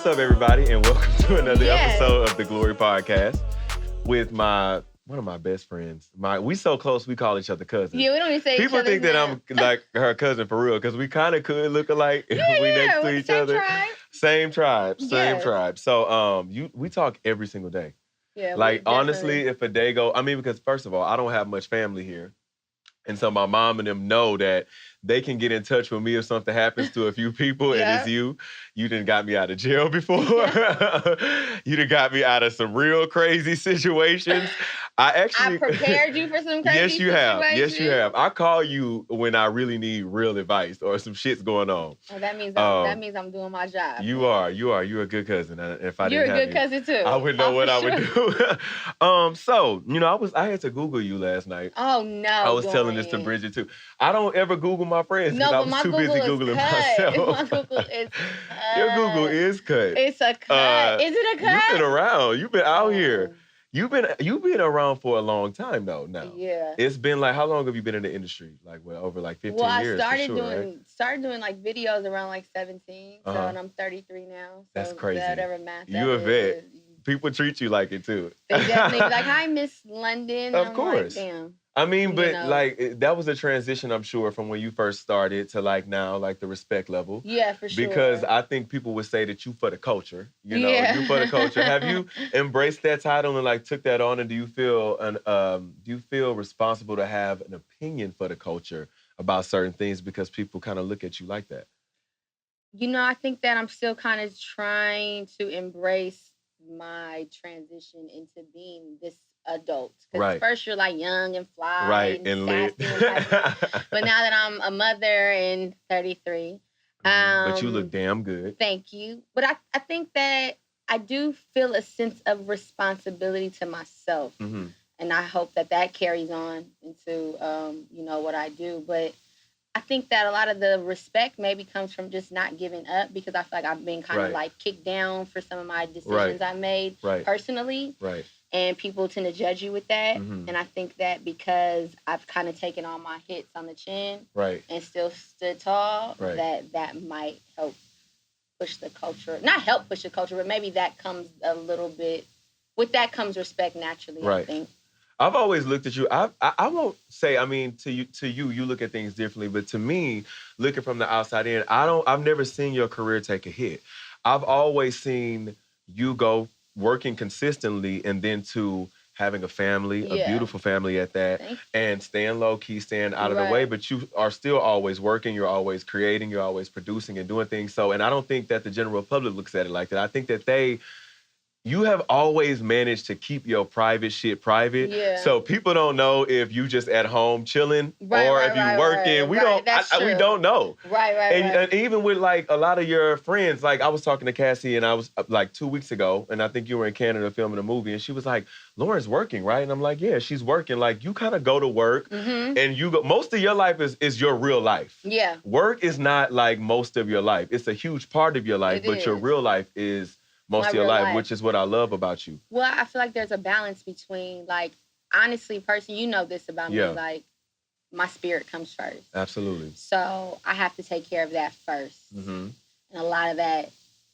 up, everybody, and welcome to another episode of the Glory Podcast with one of my best friends. We so close, we call each other cousins. Yeah, we don't even say People each other's think that name. I'm like her cousin for real, because we kind of could look alike if we next to each same other. Tribe. Same tribe, same Yes. tribe. So we talk every single day. Yeah, Like, honestly, if a day go, because first of all, I don't have much family here. And so my mom and them know that they can get in touch with me if something happens to a few people, and it's you. You done got me out of jail before. You done got me out of some real crazy situations. I prepared you for some crazy Yes, you have. situations. Yes, you have. I call you when I really need real advice or some shit's going on. Oh, that means I'm doing my job. You're a good cousin. If I You're didn't a have good cousin too. I wouldn't know what I would do. So, I had to Google you last night. Oh no. I was telling this to Bridget too. I don't ever Google my friends because I was too busy Googling myself. My Google is cut. Your Google is cut. It's a cut. Is it a cut? You've been around. You've been out here. You've been around for a long time though now. Yeah. It's been like, how long have you been in the industry? Like, over like 15 years. I started right? started doing like videos around like 17. So and I'm 33 now. So that's crazy. Whatever math You a vet. is. People treat you like it too. They definitely be like, hi, Miss London. Of I'm course. Like, damn. Like that was a transition, I'm sure, from when you first started to like now, like the respect level. Yeah, for sure. Because I think people would say that you for the culture. You for the culture. Have you embraced that title and like took that on? And do you feel responsible to have an opinion for the culture about certain things because people kind of look at you like that? I think that I'm still kind of trying to embrace my transition into being this adult. Because first you're like young and fly and lit. But now that I'm a mother and 33. But you look damn good. Thank you. But I think that I do feel a sense of responsibility to myself. Mm-hmm. And I hope that carries on into, what I do. But I think that a lot of the respect maybe comes from just not giving up, because I feel like I've been kind of like kicked down for some of my decisions I made personally. Right. And people tend to judge you with that. Mm-hmm. And I think that because I've kind of taken all my hits on the chin and still stood tall, that might help push the culture. Not help push the culture, but maybe that comes a little bit, with that comes respect naturally, I think. I've always looked at you. I won't say, to you look at things differently, but to me, looking from the outside in, I've never seen your career take a hit. I've always seen you go working consistently and then to having a family, a beautiful family at that, and staying low key, staying out of the way, but you are still always working, you're always creating, you're always producing and doing things. So, and I don't think that the general public looks at it like that. I think that you have always managed to keep your private shit private. Yeah. So people don't know if you just at home chilling or if you working. We don't know. Right. And even with like a lot of your friends, like I was talking to Cassie and I was like 2 weeks ago, and I think you were in Canada filming a movie, and she was like, Lauren's working, right? And I'm like, yeah, she's working. Like you kind of go to work and you go, most of your life is your real life. Yeah. Work is not like most of your life. It's a huge part of your life, but your real life is most of your life, which is what I love about you. Well, I feel like there's a balance between, like, honestly, personally, you know this about me, like, my spirit comes first. Absolutely. So I have to take care of that first. Mm-hmm. And a lot of that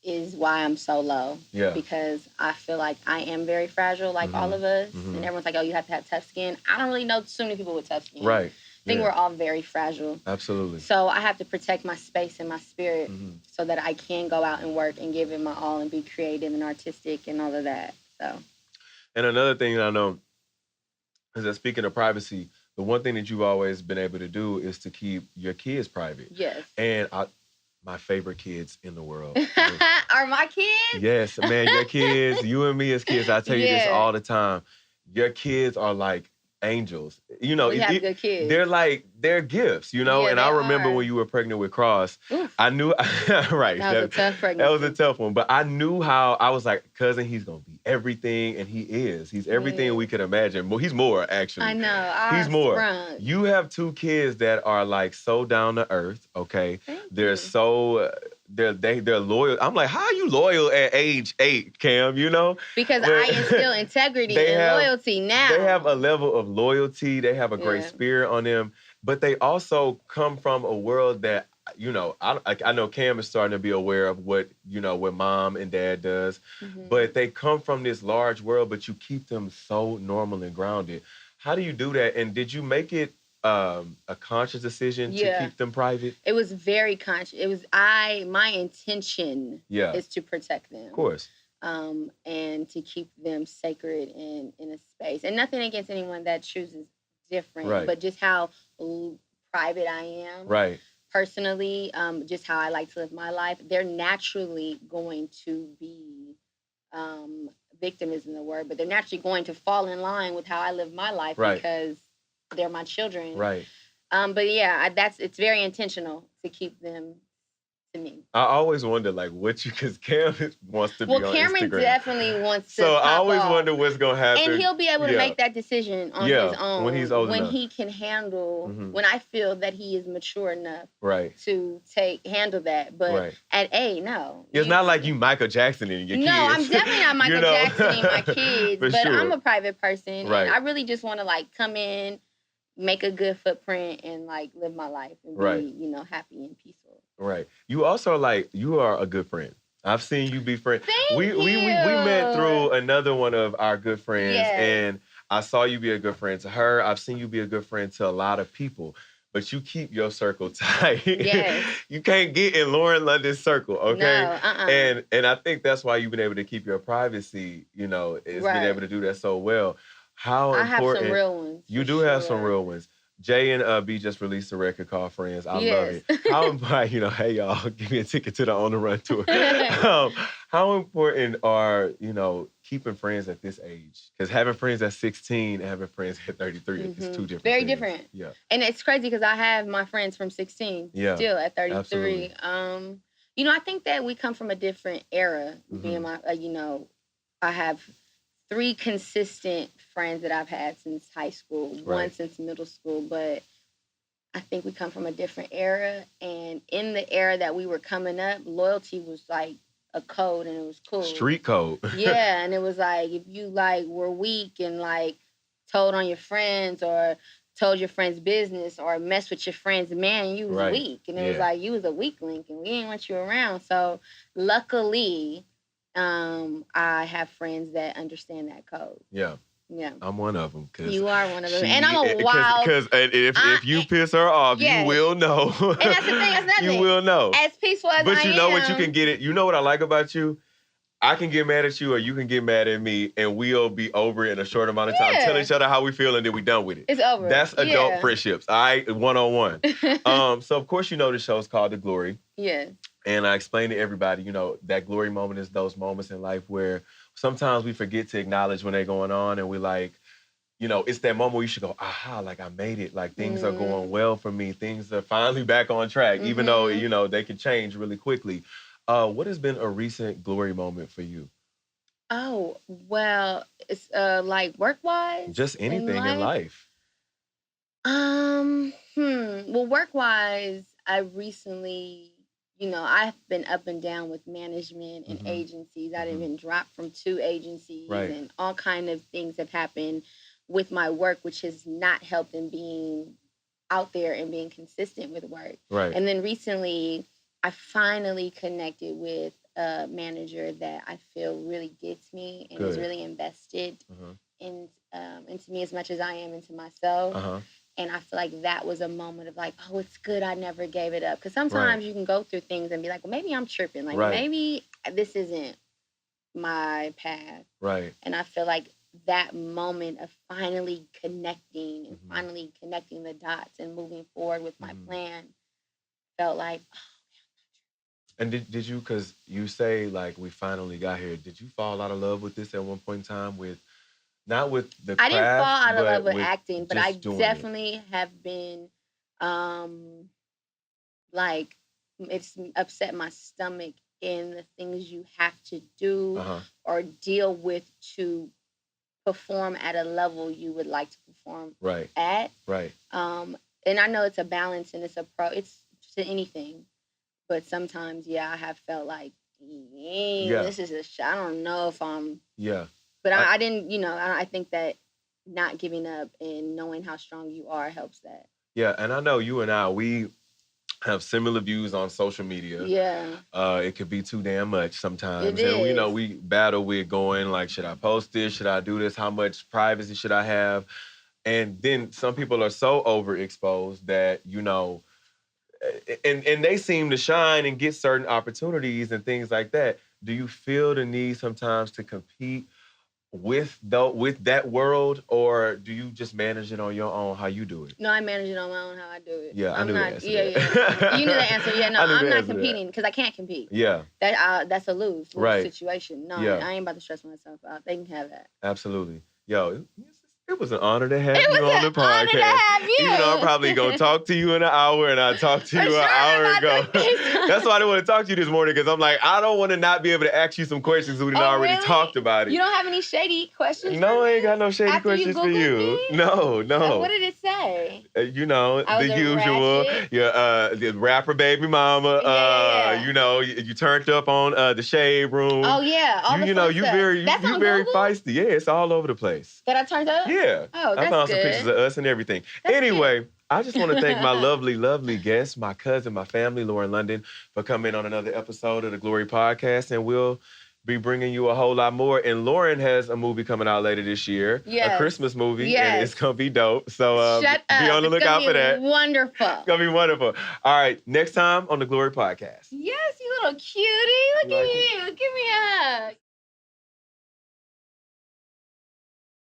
is why I'm so low. Yeah. Because I feel like I am very fragile, like all of us. Mm-hmm. And everyone's like, oh, you have to have tough skin. I don't really know too many people with tough skin. Right. I think we're all very fragile. Absolutely. So I have to protect my space and my spirit so that I can go out and work and give it my all and be creative and artistic and all of that. So. And another thing that I know is that, speaking of privacy, the one thing that you've always been able to do is to keep your kids private. Yes. And my favorite kids in the world. Are my kids? Yes, man, your kids, you and me as kids, I tell you this all the time. Your kids are like angels. We have good kids. They're gifts, and I remember when you were pregnant with Cross, I knew, right. That was a tough pregnancy. That was a tough one, but I knew how, I was like, cousin, he's going to be everything, and he is. He's everything we could imagine. Well, he's more, actually. I know. He's more. You have 2 kids that are like so down to earth, okay? They're so... They're loyal. I'm like, how are you loyal at age 8, Cam? Because I instill integrity and loyalty now. They have a level of loyalty. They have a great spirit on them, but they also come from a world that you know, I know Cam is starting to be aware of what, you know, what mom and dad does, but they come from this large world, but you keep them so normal and grounded. How do you do that? And did you make it a conscious decision to keep them private? It was very conscious. It was my intention is to protect them. Of course. And to keep them sacred in a space. And nothing against anyone that chooses different, but just how private I am. Right. Personally, just how I like to live my life, they're naturally going to be, victim isn't the word, but they're naturally going to fall in line with how I live my life because they're my children. Right. But yeah, it's very intentional to keep them to me. I always wonder, like, because Cam wants to be on Cameron Instagram. Definitely wants to. So I always off. Wonder what's gonna happen. And he'll be able to make that decision on his own when he's old enough. When he can handle, when I feel that he is mature enough, to handle that. But at no. It's not like you Michael Jackson in your kids. No, I'm definitely not Michael Jackson in my kids. But I'm a private person, and I really just want to like come in, make a good footprint, and like live my life and be, you know, happy and peaceful. Right. You also you are a good friend. I've seen you be friends. We met through another one of our good friends, and I saw you be a good friend to her. I've seen you be a good friend to a lot of people, but you keep your circle tight. Yes. You can't get in Lauren London's circle, okay? No, And I think that's why you've been able to keep your privacy, you know, been able to do that so well. How important. I have some real ones. You do have some real ones. Jay and B just released a record called Friends. I love it. How important, you know, hey y'all, give me a ticket to the On the Run tour. How important are, you know, keeping friends at this age? Because having friends at 16 and having friends at 33 is two different Very things. Different. Yeah. And it's crazy because I have my friends from 16 still at 33. Absolutely. You know, I think that we come from a different era. Being my, you know, I have 3 consistent friends that I've had since high school, one since middle school, but I think we come from a different era. And in the era that we were coming up, loyalty was like a code and it was cool. Street code. Yeah, and it was like if you like were weak and like told on your friends or told your friends business or messed with your friends, man, you was weak. And it was like you was a weak link and we didn't want you around. So luckily, I have friends that understand that code. Yeah. Yeah. I'm one of them. You are one of them. And I'm a wild... Because if you piss her off, you will know. And that's the thing. That's nothing. You will know. As peaceful as I am. But you know what? You can get it. You know what I like about you? I can get mad at you or you can get mad at me and we'll be over it in a short amount of time. Tell each other how we feel and then we done with it. It's over. That's adult friendships. All right? One-on-one. So, of course, you know the show's called The Glory. Yeah. And I explained to everybody, you know, that glory moment is those moments in life where sometimes we forget to acknowledge when they're going on and we like, you know, it's that moment where you should go, aha, like I made it. Like things are going well for me. Things are finally back on track, even though, you know, they can change really quickly. What has been a recent glory moment for you? Oh, well, it's like work-wise? Just anything in life. Well, work-wise, I recently, you know, I've been up and down with management and agencies. I've been dropped from 2 agencies and all kind of things have happened with my work, which has not helped in being out there and being consistent with work. Right. And then recently, I finally connected with a manager that I feel really gets me and is really invested into me as much as I am into myself. And I feel like that was a moment of like, oh, it's good I never gave it up. Because sometimes you can go through things and be like, well, maybe I'm tripping. Like, maybe this isn't my path. Right. And I feel like that moment of finally connecting and finally connecting the dots and moving forward with my plan felt like, oh. And did you, because you say like we finally got here, did you fall out of love with this at one point in time not with the craft, I didn't fall out of love with acting, but I definitely have been, like, it's upset my stomach in the things you have to do or deal with to perform at a level you would like to perform at. Right. And I know it's a balance and it's to anything, but sometimes, I have felt like, this is I don't know if I'm... Yeah. But I didn't, you know, I think that not giving up and knowing how strong you are helps that. Yeah, and I know you and I, have similar views on social media. Yeah. It could be too damn much sometimes. It is. And, you know, we battle with going like, should I post this? Should I do this? How much privacy should I have? And then some people are so overexposed that, you know, and they seem to shine and get certain opportunities and things like that. Do you feel the need sometimes to compete with that world, or do you just manage it on your own how you do it? No, I manage it on my own how I do it. Yeah, I knew the answer. Yeah. You knew the answer. Yeah, no, I'm not competing because I can't compete. Yeah. That's a lose situation. No, yeah. I ain't about to stress myself out. They can have that. Absolutely. Yo, it was an honor to have you on the podcast. Honor to have you. Even though I'm probably going to talk to you in an hour, and I talked to you an hour ago. That's why I didn't want to talk to you this morning, because I'm like, I don't want to not be able to ask you some questions. We already talked about it. You don't have any shady questions? No, I ain't got no shady questions for you. No. What did it say? You know, the usual. The rapper baby mama. Yeah. You know, you turned up on the Shade Room. Oh yeah. You know, you very feisty. Yeah, it's all over the place. That I turned up? Yeah. Oh, that's I found good. some pictures of us and everything. That's anyway, cute. I just want to thank my lovely, lovely guest, my cousin, my family, Lauren London, for coming on another episode of the Glory Podcast. And we'll be bringing you a whole lot more. And Lauren has a movie coming out later this year, a Christmas movie, and it's going to be dope. So be on the lookout for that. Wonderful. It's going to be wonderful. All right, next time on the Glory Podcast. Yes, you little cutie. Look at you. Give me a hug.